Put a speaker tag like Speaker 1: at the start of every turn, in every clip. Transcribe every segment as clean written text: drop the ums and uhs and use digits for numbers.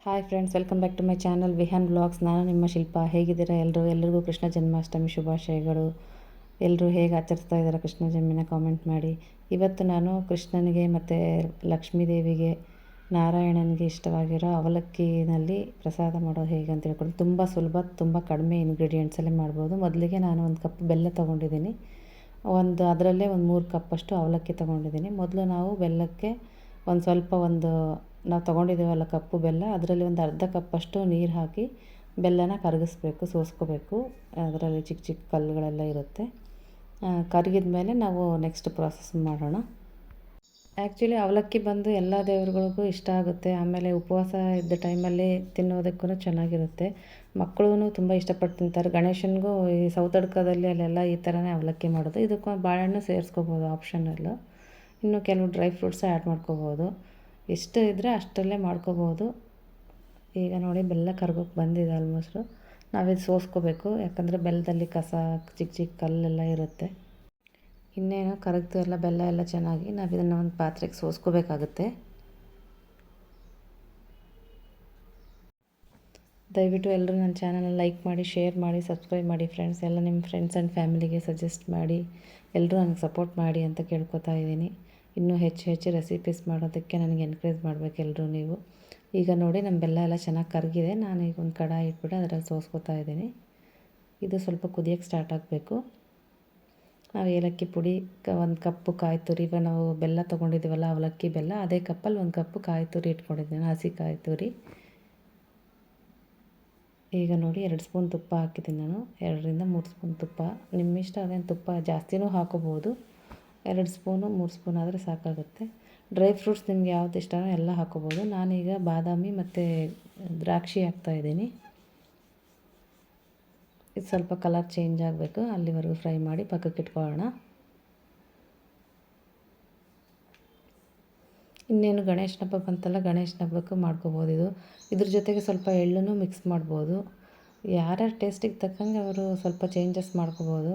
Speaker 1: Hi friends, welcome back to my channel Vihaan vlogs. ನಾನು ನಿಮ್ಮ ಶಿಲ್ಪ. ಹೇಗಿದ್ದೀರಾ ಎಲ್ಲರಿಗೂ ಕೃಷ್ಣ ಜನ್ಮಾಷ್ಟಮಿ ಶುಭಾಶಯಗಳು. ಎಲ್ಲರೂ ಹೇಗೆ ಆಚರಿಸ್ತಾ ಇದ್ದಾರೆ ಕೃಷ್ಣ ಜನ್ಮನ ಕಾಮೆಂಟ್ ಮಾಡಿ. ಇವತ್ತು ನಾನು ಕೃಷ್ಣನಿಗೆ ಮತ್ತು ಲಕ್ಷ್ಮೀ ದೇವಿಗೆ ನಾರಾಯಣನಿಗೆ ಇಷ್ಟವಾಗಿರೋ ಅವಲಕ್ಕಿನಲ್ಲಿ ಪ್ರಸಾದ ಮಾಡೋದು ಹೇಗೆ ಅಂತ ಹೇಳ್ಕೊಂಡು ತುಂಬ ಸುಲಭ, ತುಂಬ ಕಡಿಮೆ ಇಂಗ್ರೀಡಿಯೆಂಟ್ಸಲ್ಲೇ ಮಾಡ್ಬೋದು. ಮೊದಲಿಗೆ ನಾನು ಒಂದು ಕಪ್ ಬೆಲ್ಲ ತೊಗೊಂಡಿದ್ದೀನಿ. ಅದರಲ್ಲೇ ಒಂದು 3 ಕಪ್ಪಷ್ಟು ಅವಲಕ್ಕಿ ತೊಗೊಂಡಿದ್ದೀನಿ. ಮೊದಲು ನಾವು ಬೆಲ್ಲಕ್ಕೆ ನಾವು ತೊಗೊಂಡಿದ್ದೀವಲ್ಲ ಕಪ್ಪು ಬೆಲ್ಲ, ಅದರಲ್ಲಿ ಒಂದು ಅರ್ಧ ಕಪ್ಪಷ್ಟು ನೀರು ಹಾಕಿ ಬೆಲ್ಲನ ಕರಗಿಸ್ಬೇಕು, ಸೋಸ್ಕೋಬೇಕು. ಅದರಲ್ಲಿ ಚಿಕ್ಕ ಚಿಕ್ಕ ಕಲ್ಲುಗಳೆಲ್ಲ ಇರುತ್ತೆ. ಕರಗಿದ ಮೇಲೆ ನಾವು ನೆಕ್ಸ್ಟ್ ಪ್ರಾಸೆಸ್ ಮಾಡೋಣ. ಆ್ಯಕ್ಚುಲಿ ಅವಲಕ್ಕಿ ಬಂದು ಎಲ್ಲ ದೇವ್ರುಗಳಿಗೂ ಇಷ್ಟ ಆಗುತ್ತೆ. ಆಮೇಲೆ ಉಪವಾಸ ಇದ್ದ ಟೈಮಲ್ಲಿ ತಿನ್ನೋದಕ್ಕೂ ಚೆನ್ನಾಗಿರುತ್ತೆ. ಮಕ್ಕಳು ತುಂಬ ಇಷ್ಟಪಟ್ಟು ತಿಂತಾರೆ. ಗಣೇಶನಿಗೂ ಈ ಸೌತಡ್ಕದಲ್ಲಿ ಅಲ್ಲೆಲ್ಲ ಈ ಥರನೇ ಅವಲಕ್ಕಿ ಮಾಡೋದು. ಇದಕ್ಕೆ ಬಾಳೆಹಣ್ಣು ಸೇರಿಸ್ಕೋಬೋದು, ಆಪ್ಷನಲ್ಲು. ಇನ್ನು ಕೆಲವು ಡ್ರೈ ಫ್ರೂಟ್ಸ್ ಆ್ಯಡ್ ಮಾಡ್ಕೋಬೋದು. ಎಷ್ಟು ಇದ್ದರೆ ಅಷ್ಟರಲ್ಲೇ ಮಾಡ್ಕೋಬೋದು. ಈಗ ನೋಡಿ ಬೆಲ್ಲ ಕರ್ಗೋಕ್ಕೆ ಬಂದಿದೆ ಆಲ್ಮೋಸ್ಟು. ನಾವಿದು ಸೋಸ್ಕೋಬೇಕು, ಯಾಕಂದರೆ ಬೆಲ್ಲದಲ್ಲಿ ಕಸ, ಚಿಕ್ಕ ಚಿಕ್ಕ ಕಲ್ಲೆಲ್ಲ ಇರುತ್ತೆ. ಇನ್ನೇನು ಕರಗ್ತು ಎಲ್ಲ ಬೆಲ್ಲ ಎಲ್ಲ ಚೆನ್ನಾಗಿ. ನಾವು ಇದನ್ನು ಒಂದು ಪಾತ್ರೆಗೆ ಸೋಸ್ಕೋಬೇಕಾಗುತ್ತೆ. ದಯವಿಟ್ಟು ಎಲ್ಲರೂ ನನ್ನ ಚಾನಲ್ನ ಲೈಕ್ ಮಾಡಿ, ಶೇರ್ ಮಾಡಿ, ಸಬ್ಸ್ಕ್ರೈಬ್ ಮಾಡಿ ಫ್ರೆಂಡ್ಸ್. ಎಲ್ಲ ನಿಮ್ಮ ಫ್ರೆಂಡ್ಸ್ ಆ್ಯಂಡ್ ಫ್ಯಾಮಿಲಿಗೆ ಸಜೆಸ್ಟ್ ಮಾಡಿ, ಎಲ್ಲರೂ ನನಗೆ ಸಪೋರ್ಟ್ ಮಾಡಿ ಅಂತ ಕೇಳ್ಕೊತಾ ಇದ್ದೀನಿ. ಇನ್ನೂ ಹೆಚ್ಚು ಹೆಚ್ಚು ರೆಸಿಪೀಸ್ ಮಾಡೋದಕ್ಕೆ ನನಗೆ ಎನ್ಕರೇಜ್ ಮಾಡಬೇಕು ಎಲ್ಲರೂ ನೀವು. ಈಗ ನೋಡಿ ನಮ್ಮ ಬೆಲ್ಲ ಎಲ್ಲ ಚೆನ್ನಾಗಿ ಕರಗಿದೆ. ನಾನು ಈಗ ಒಂದು ಕಡಾಯಿ ಇಟ್ಬಿಟ್ಟು ಅದರಲ್ಲಿ ಸೋಸ್ಕೋತಾ ಇದ್ದೀನಿ. ಇದು ಸ್ವಲ್ಪ ಕುದಿಯೋಕ್ಕೆ ಸ್ಟಾರ್ಟ್ ಆಗಬೇಕು. ನಾವು ಏಲಕ್ಕಿ ಪುಡಿ, ಒಂದು ಕಪ್ಪು ಕಾಯಿ ತುರಿ, ಇವಾಗ ನಾವು ಬೆಲ್ಲ ತೊಗೊಂಡಿದ್ದೀವಲ್ಲ ಅವಲಕ್ಕಿ ಬೆಲ್ಲ, ಅದೇ ಕಪ್ಪಲ್ಲಿ ಒಂದು ಕಪ್ಪು ಕಾಯಿ ತುರಿ ಇಟ್ಕೊಂಡಿದ್ದೀನಿ, ಹಸಿ ಕಾಯಿ ತುರಿ. ಈಗ ನೋಡಿ 2 ಸ್ಪೂನ್ ತುಪ್ಪ ಹಾಕಿದ್ದೀನಿ ನಾನು. 2ರಿಂದ 3 ಸ್ಪೂನ್ ತುಪ್ಪ, ನಿಮ್ಮ ಇಷ್ಟ. ಅದೇನು ತುಪ್ಪ ಜಾಸ್ತಿನೂ ಹಾಕೋಬೋದು. 2 ಸ್ಪೂನು 3 ಸ್ಪೂನ್ ಆದರೆ ಸಾಕಾಗುತ್ತೆ. ಡ್ರೈ ಫ್ರೂಟ್ಸ್ ನಿಮ್ಗೆ ಯಾವ್ದು ಇಷ್ಟನೋ ಎಲ್ಲ ಹಾಕೋಬೋದು. ನಾನೀಗ ಬಾದಾಮಿ ಮತ್ತು ದ್ರಾಕ್ಷಿ ಹಾಕ್ತಾಯಿದ್ದೀನಿ. ಇದು ಸ್ವಲ್ಪ ಕಲರ್ ಚೇಂಜ್ ಆಗಬೇಕು, ಅಲ್ಲಿವರೆಗೂ ಫ್ರೈ ಮಾಡಿ ಪಕ್ಕಕ್ಕೆ ಇಟ್ಕೊಳ್ಳೋಣ. ಇನ್ನೇನು ಗಣೇಶನ ಹಬ್ಬ ಬಂತಲ್ಲ, ಗಣೇಶನ ಹಬ್ಬಕ್ಕೂ ಮಾಡ್ಕೋಬೋದು ಇದು. ಇದ್ರ ಜೊತೆಗೆ ಸ್ವಲ್ಪ ಎಳ್ಳನ್ನು ಮಿಕ್ಸ್ ಮಾಡ್ಬೋದು. ಯಾರ್ಯಾರ ಟೇಸ್ಟಿಗೆ ತಕ್ಕಂಗೆ ಅವರು ಸ್ವಲ್ಪ ಚೇಂಜಸ್ ಮಾಡ್ಕೋಬೋದು.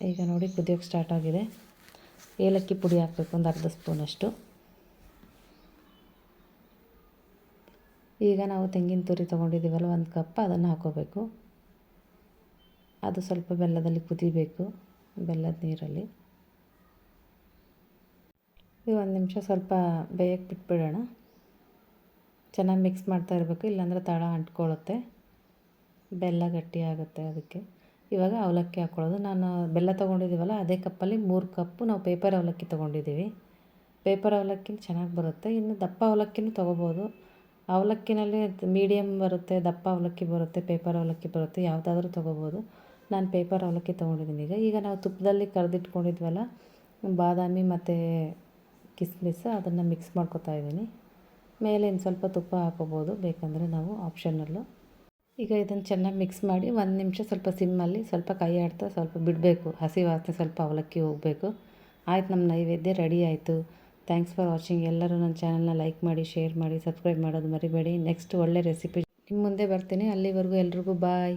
Speaker 1: ಈಗ ನೋಡಿ ಕುದಿಯೋಕ್ಕೆ ಸ್ಟಾರ್ಟ್ ಆಗಿದೆ. ಏಲಕ್ಕಿ ಪುಡಿ ಹಾಕಬೇಕು, ಒಂದು ಅರ್ಧ ಸ್ಪೂನಷ್ಟು. ಈಗ ನಾವು ತೆಂಗಿನ ತುರಿ ತೊಗೊಂಡಿದ್ದೀವಲ್ಲ 1 ಕಪ್, ಅದನ್ನು ಹಾಕೋಬೇಕು. ಅದು ಸ್ವಲ್ಪ ಬೆಲ್ಲದಲ್ಲಿ ಕುದಿಬೇಕು, ಬೆಲ್ಲದ ನೀರಲ್ಲಿ. ಈಗ 1 ನಿಮಿಷ ಸ್ವಲ್ಪ ಬೇಯಕ್ಕೆ ಬಿಟ್ಬಿಡೋಣ. ಚೆನ್ನಾಗಿ ಮಿಕ್ಸ್ ಮಾಡ್ತಾ ಇರಬೇಕು, ಇಲ್ಲಾಂದರೆ ತಳ ಅಂಟ್ಕೊಳ್ಳುತ್ತೆ, ಬೆಲ್ಲ ಗಟ್ಟಿ ಆಗುತ್ತೆ ಅದಕ್ಕೆ. ಇವಾಗ ಅವಲಕ್ಕಿ ಹಾಕ್ಕೊಳ್ಳೋದು. ನಾನು ಬೆಲ್ಲ ತೊಗೊಂಡಿದ್ದೀವಲ್ಲ ಅದೇ ಕಪ್ಪಲ್ಲಿ 3 ಕಪ್ಪು ನಾವು ಪೇಪರ್ ಅವಲಕ್ಕಿ ತೊಗೊಂಡಿದ್ದೀವಿ. ಪೇಪರ್ ಅವಲಕ್ಕಿನ ಚೆನ್ನಾಗಿ ಬರುತ್ತೆ. ಇನ್ನು ದಪ್ಪ ಅವಲಕ್ಕಿನೂ ತೊಗೋಬೋದು. ಅವಲಕ್ಕಿನಲ್ಲಿ ಮೀಡಿಯಮ್ ಬರುತ್ತೆ, ದಪ್ಪ ಅವಲಕ್ಕಿ ಬರುತ್ತೆ, ಪೇಪರ್ ಅವಲಕ್ಕಿ ಬರುತ್ತೆ, ಯಾವುದಾದ್ರೂ ತೊಗೋಬೋದು. ನಾನು ಪೇಪರ್ ಅವಲಕ್ಕಿ ತೊಗೊಂಡಿದ್ದೀನಿ. ಈಗ ನಾವು ತುಪ್ಪದಲ್ಲಿ ಕರೆದಿಟ್ಕೊಂಡಿದ್ವಲ್ಲ ಬಾದಾಮಿ ಮತ್ತು ಕಿಸ್ಮಿಸ್, ಅದನ್ನು ಮಿಕ್ಸ್ ಮಾಡ್ಕೊತಾ ಇದ್ದೀನಿ. ಮೇಲೆ ಇನ್ನು ಸ್ವಲ್ಪ ತುಪ್ಪ ಹಾಕೋಬೋದು ಬೇಕಂದರೆ, ನಾವು ಆಪ್ಷನಲ್ಲು. ಈಗ ಇದನ್ನು ಚೆನ್ನಾಗಿ ಮಿಕ್ಸ್ ಮಾಡಿ 1 ನಿಮಿಷ ಸ್ವಲ್ಪ ಸಿಮ್ಮಲ್ಲಿ ಸ್ವಲ್ಪ ಕೈ ಆಡ್ತಾ ಸ್ವಲ್ಪ ಬಿಡಬೇಕು. ಹಸಿ ವಾಸನೆ ಸ್ವಲ್ಪ ಅವಲಕ್ಕಿ ಹೋಗಬೇಕು. ಆಯ್ತು, ನಮ್ಮ ನೈವೇದ್ಯ ರೆಡಿ ಆಯಿತು. Thanks for watching. ಎಲ್ಲರೂ ನನ್ನ ಚಾನಲ್ನ ಲೈಕ್ ಮಾಡಿ, ಶೇರ್ ಮಾಡಿ, ಸಬ್ಸ್ಕ್ರೈಬ್ ಮಾಡೋದು ಮರಿಬೇಡಿ. ನೆಕ್ಸ್ಟ್ ಒಳ್ಳೆ ರೆಸಿಪಿ ನಿಮ್ಮ ಮುಂದೆ ಬರ್ತೀನಿ. ಅಲ್ಲಿವರೆಗೂ ಎಲ್ರಿಗೂ ಬಾಯ್.